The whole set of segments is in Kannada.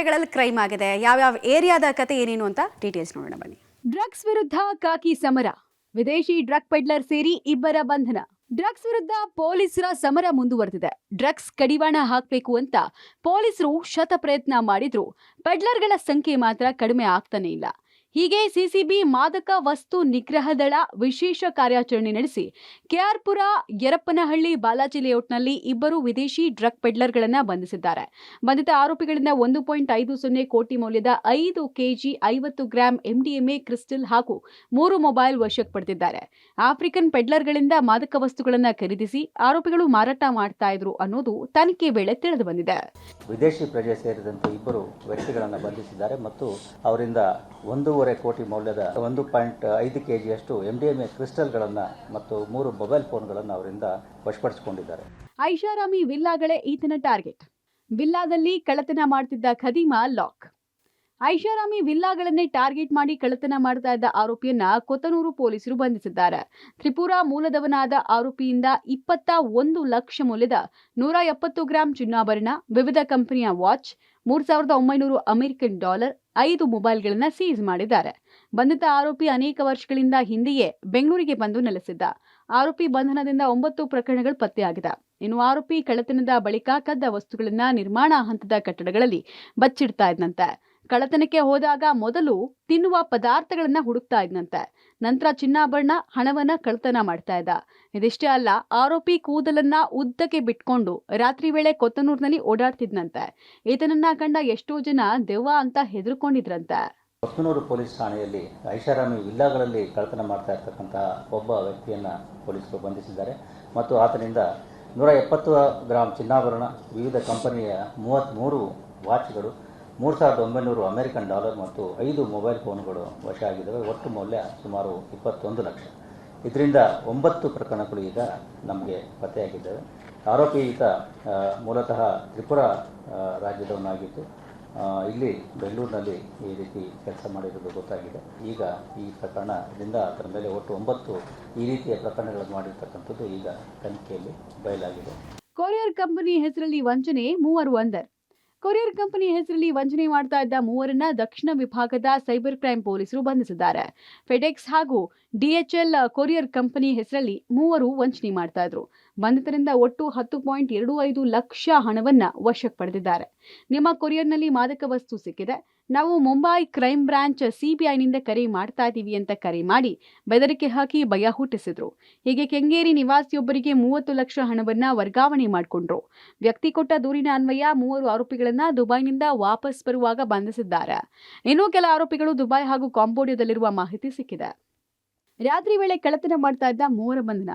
ಏರಿಯಾಗಳಲ್ಲಿ ಕ್ರೈಮ್ ಆಗಿದೆ, ಯಾವ್ಯಾವ ಏರಿಯಾದ ಕತೆ ಏನೇನು ಅಂತ ಡೀಟೇಲ್ಸ್ ನೋಡೋಣ ಬನ್ನಿ. ಡ್ರಗ್ಸ್ ವಿರುದ್ಧ ಕಾಕಿ ಸಮರ, ವಿದೇಶಿ ಡ್ರಗ್ ಪೆಡ್ಲರ್ ಸೇರಿ ಇಬ್ಬರ ಬಂಧನ. ಡ್ರಗ್ಸ್ ವಿರುದ್ಧ ಪೊಲೀಸರ ಸಮರ ಮುಂದುವರೆದಿದೆ. ಡ್ರಗ್ಸ್ ಕಡಿವಾಣ ಹಾಕಬೇಕು ಅಂತ ಪೊಲೀಸರು ಶತ ಪ್ರಯತ್ನ ಮಾಡಿದ್ರು ಪೆಡ್ಲರ್ಗಳ ಸಂಖ್ಯೆ ಮಾತ್ರ ಕಡಿಮೆ ಆಗ್ತಾನೆ ಇಲ್ಲ. ಹೀಗೆ ಸಿಸಿಬಿ ಮಾದಕ ವಸ್ತು ನಿಗ್ರಹ ದಳ ವಿಶೇಷ ಕಾರ್ಯಾಚರಣೆ ನಡೆಸಿ ಕೆಆರ್ಪುರ, ಯರಪ್ಪನಹಳ್ಳಿ, ಬಾಲಾಜಿ ಲೇಔಟ್ನಲ್ಲಿ ಇಬ್ಬರು ವಿದೇಶಿ ಡ್ರಗ್ ಪೆಡ್ಲರ್ಗಳನ್ನು ಬಂಧಿಸಿದ್ದಾರೆ. ಬಂಧಿತ ಆರೋಪಿಗಳಿಂದ 1.50 ಕೋಟಿ ಮೌಲ್ಯದ 5 ಕೆಜಿ 50 ಗ್ರಾಂ ಎಂಡಿಎಂಎ ಕ್ರಿಸ್ಟಲ್ ಹಾಗೂ 3 ಮೊಬೈಲ್ ವಶಕ್ಕೆ ಪಡೆದಿದ್ದಾರೆ. ಆಫ್ರಿಕನ್ ಪೆಡ್ಲರ್ಗಳಿಂದ ಮಾದಕ ವಸ್ತುಗಳನ್ನು ಖರೀದಿಸಿ ಆರೋಪಿಗಳು ಮಾರಾಟ ಮಾಡ್ತಾ ಇದ್ರು ಅನ್ನೋದು ತನಿಖೆ ವೇಳೆ ತಿಳಿದು ಬಂದಿದೆ. ವಿದೇಶಿ ಪ್ರಜೆ ಸೇರಿದಂತೆ ಇಬ್ಬರು ವ್ಯಕ್ತಿಗಳನ್ನು ಬಂಧಿಸಿದ್ದಾರೆ ಮತ್ತು ಅವರಿಂದ 1.5 ಕೋಟಿ ಮೌಲ್ಯದ 1.5 ಕೆಜಿಯಷ್ಟು ಎಂಡಿಎಂಎ ಕ್ರಿಸ್ಟಲ್ಗಳನ್ನು ಮತ್ತು 3 ಮೊಬೈಲ್ ಫೋನ್ಗಳನ್ನು ಅವರಿಂದ ವಶಪಡಿಸಿಕೊಂಡಿದ್ದಾರೆ. ಐಷಾರಾಮಿ ವಿಲ್ಲಾಗಳೇ ಈತನ ಟಾರ್ಗೆಟ್. ವಿಲ್ಲಾದಲ್ಲಿ ಕಳ್ಳತನ ಮಾಡ್ತಿದ್ದ ಖದೀಮ ಲಾಕ್. ಐಷಾರಾಮಿ ವಿಲ್ಲಾಗಳನ್ನೇ ಟಾರ್ಗೆಟ್ ಮಾಡಿ ಕಳ್ಳತನ ಮಾಡ್ತಾ ಇದ್ದ ಆರೋಪಿಯನ್ನ ಕೊತ್ತನೂರು ಪೊಲೀಸರು ಬಂಧಿಸಿದ್ದಾರೆ. ತ್ರಿಪುರಾ ಮೂಲದವನಾದ ಆರೋಪಿಯಿಂದ 21 ಲಕ್ಷ ಮೌಲ್ಯದ 170 ಗ್ರಾಂ ಚಿನ್ನಾಭರಣ, ವಿವಿಧ ಕಂಪನಿಯ ವಾಚ್, 3,900 ಅಮೆರಿಕನ್ ಡಾಲರ್, 5 ಮೊಬೈಲ್ಗಳನ್ನು ಸೀಸ್ ಮಾಡಿದ್ದಾರೆ. ಬಂಧಿತ ಆರೋಪಿ ಅನೇಕ ವರ್ಷಗಳಿಂದ ಹಿಂದೆಯೇ ಬೆಂಗಳೂರಿಗೆ ಬಂದು ನೆಲೆಸಿದ್ದ. ಆರೋಪಿ ಬಂಧನದಿಂದ 9 ಪ್ರಕರಣಗಳು ಪತ್ತೆಯಾಗಿದೆ. ಇನ್ನು ಆರೋಪಿ ಕಳ್ಳತನದ ಬಳಿಕ ಕದ್ದ ವಸ್ತುಗಳನ್ನ ನಿರ್ಮಾಣ ಹಂತದ ಕಟ್ಟಡಗಳಲ್ಲಿ ಬಚ್ಚಿಡ್ತಾ ಇದ್ನಂತೆ. ಕಳ್ಳತನಕ್ಕೆ ಹೋದಾಗ ಮೊದಲು ತಿನ್ನುವ ಪದಾರ್ಥಗಳನ್ನ ಹುಡುಕ್ತಾ ಇದ್ನಂತೆ. ನಂತರ ಚಿನ್ನಾಭರಣ, ಹಣವನ್ನ ಕಳ್ಳತನ ಮಾಡ್ತಾ ಇದ್ದ. ಇದಿಷ್ಟೇ ಅಲ್ಲ, ಆರೋಪಿ ಕೂದಲನ್ನ ಉದ್ದಕ್ಕೆ ಬಿಟ್ಕೊಂಡು ರಾತ್ರಿ ವೇಳೆ ಕೊತ್ತನೂರಿನಲ್ಲಿ ಓಡಾಡ್ತಿದ್ನಂತೆ. ಈತನನ್ನ ಕಂಡ ಎಷ್ಟೋ ಜನ ದೆವ್ವ ಅಂತ ಹೆದರ್ಕೊಂಡಿದ್ರಂತೆ. ಕೊತ್ತನೂರು ಪೊಲೀಸ್ ಠಾಣೆಯಲ್ಲಿ ಐಷಾರಾಮಿ ವಿಲ್ಲಾಗಳಲ್ಲಿ ಕಳ್ಳತನ ಮಾಡ್ತಾ ಇರ್ತಕ್ಕಂತಹ ಒಬ್ಬ ವ್ಯಕ್ತಿಯನ್ನ ಪೊಲೀಸರು ಬಂಧಿಸಿದ್ದಾರೆ ಮತ್ತು ಆತನಿಂದ 170 ಗ್ರಾಂ ಚಿನ್ನಾಭರಣ, ವಿವಿಧ ಕಂಪನಿಯ 33 ವಾಚ್ಗಳು, 3,900 ಅಮೆರಿಕನ್ ಡಾಲರ್ ಮತ್ತು 5 ಮೊಬೈಲ್ ಫೋನ್ಗಳು ವಶ ಆಗಿದ್ದಾವೆ. ಒಟ್ಟು ಮೌಲ್ಯ ಸುಮಾರು 21 ಲಕ್ಷ. ಇದರಿಂದ 9 ಪ್ರಕರಣಗಳು ಈಗ ನಮಗೆ ಪತ್ತೆಯಾಗಿದ್ದಾವೆ. ಆರೋಪಿ ಈತ ಮೂಲತಃ ತ್ರಿಪುರಾ ರಾಜ್ಯದವನಾಗಿದ್ದು ಇಲ್ಲಿ ಬೆಂಗಳೂರಿನಲ್ಲಿ ಈ ರೀತಿ ಕೆಲಸ ಮಾಡಿರೋದು ಗೊತ್ತಾಗಿದೆ. ಈಗ ಈ ಪ್ರಕರಣದಿಂದ ಅದರ ಮೇಲೆ ಒಟ್ಟು 9 ಈ ರೀತಿಯ ಪ್ರಕರಣಗಳನ್ನು ಮಾಡಿರ್ತಕ್ಕಂಥದ್ದು ಈಗ ತನಿಖೆಯಲ್ಲಿ ಬಯಲಾಗಿದೆ. ಕೊರಿಯರ್ ಕಂಪನಿ ಹೆಸರಲ್ಲಿ ವಂಚನೆ, 3 ಅಂದರ್. ಕೊರಿಯರ್ ಕಂಪನಿ ಹೆಸರಲ್ಲಿ ವಂಚನೆ ಮಾಡ್ತಾ ಇದ್ದ 3ರನ್ನ ದಕ್ಷಿಣ ವಿಭಾಗದ ಸೈಬರ್ ಕ್ರೈಮ್ ಪೊಲೀಸರು ಬಂಧಿಸಿದ್ದಾರೆ. ಫೆಡೆಕ್ಸ್ ಹಾಗೂ ಡಿಎಚ್ಎಲ್ ಕೊರಿಯರ್ ಕಂಪನಿ ಹೆಸರಲ್ಲಿ 3 ವಂಚನೆ ಮಾಡ್ತಾ ಇದ್ರು. ಬಂಧಿತರಿಂದ ಒಟ್ಟು 10.25 ಲಕ್ಷ ಹಣವನ್ನ ವಶಕ್ಕೆ ಪಡೆದಿದ್ದಾರೆ. ನಿಮ್ಮ ಕೊರಿಯರ್ನಲ್ಲಿ ಮಾದಕ ವಸ್ತು ಸಿಕ್ಕಿದೆ, ನಾವು ಮುಂಬೈ ಕ್ರೈಮ್ ಬ್ರಾಂಚ್ ಸಿಬಿಐನಿಂದ ಕರೆ ಮಾಡ್ತಾ ಇದ್ದೀವಿ ಅಂತ ಕರೆ ಮಾಡಿ ಬೆದರಿಕೆ ಹಾಕಿ ಭಯ ಹುಟ್ಟಿಸಿದ್ರು. ಹೀಗೆ ಕೆಂಗೇರಿ ನಿವಾಸಿಯೊಬ್ಬರಿಗೆ 30 ಲಕ್ಷ ಹಣವನ್ನ ವರ್ಗಾವಣೆ ಮಾಡಿಕೊಂಡ್ರು. ವ್ಯಕ್ತಿ ಕೊಟ್ಟ ದೂರಿನ ಅನ್ವಯ 3 ಆರೋಪಿಗಳನ್ನ ದುಬೈನಿಂದ ವಾಪಸ್ ಬರುವಾಗ ಬಂಧಿಸಿದ್ದಾರೆ. ಇನ್ನೂ ಕೆಲ ಆರೋಪಿಗಳು ದುಬೈ ಹಾಗೂ ಕಾಂಬೋಡಿಯಾದಲ್ಲಿರುವ ಮಾಹಿತಿ ಸಿಕ್ಕಿದೆ. ರಾತ್ರಿ ವೇಳೆ ಕಳ್ಳತನ ಮಾಡ್ತಾ ಇದ್ದ 3 ಬಂಧನ.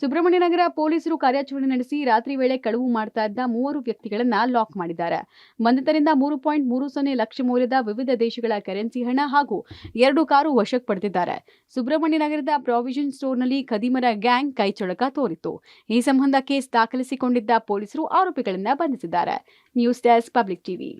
ಸುಬ್ರಹ್ಮಣ್ಯನಗರ ಪೊಲೀಸರು ಕಾರ್ಯಾಚರಣೆ ನಡೆಸಿ ರಾತ್ರಿ ವೇಳೆ ಕಳವು ಮಾಡ್ತಾ ಇದ್ದ 3 ವ್ಯಕ್ತಿಗಳನ್ನ ಲಾಕ್ ಮಾಡಿದ್ದಾರೆ. ಬಂಧಿತರಿಂದ 3.30 ಲಕ್ಷ ಮೌಲ್ಯದ ವಿವಿಧ ದೇಶಗಳ ಕರೆನ್ಸಿ ಹಣ ಹಾಗೂ 2 ಕಾರು ವಶಕ್ಕೆ ಪಡೆದಿದ್ದಾರೆ. ಸುಬ್ರಹ್ಮಣ್ಯನಗರದ ಪ್ರಾವಿಷನ್ ಸ್ಟೋರ್ನಲ್ಲಿ ಖದೀಮರ ಗ್ಯಾಂಗ್ ಕೈಚಳಕ ತೋರಿತ್ತು. ಈ ಸಂಬಂಧ ಕೇಸ್ ದಾಖಲಿಸಿಕೊಂಡಿದ್ದ ಪೊಲೀಸರು ಆರೋಪಿಗಳನ್ನ ಬಂಧಿಸಿದ್ದಾರೆ. News desk, public TV.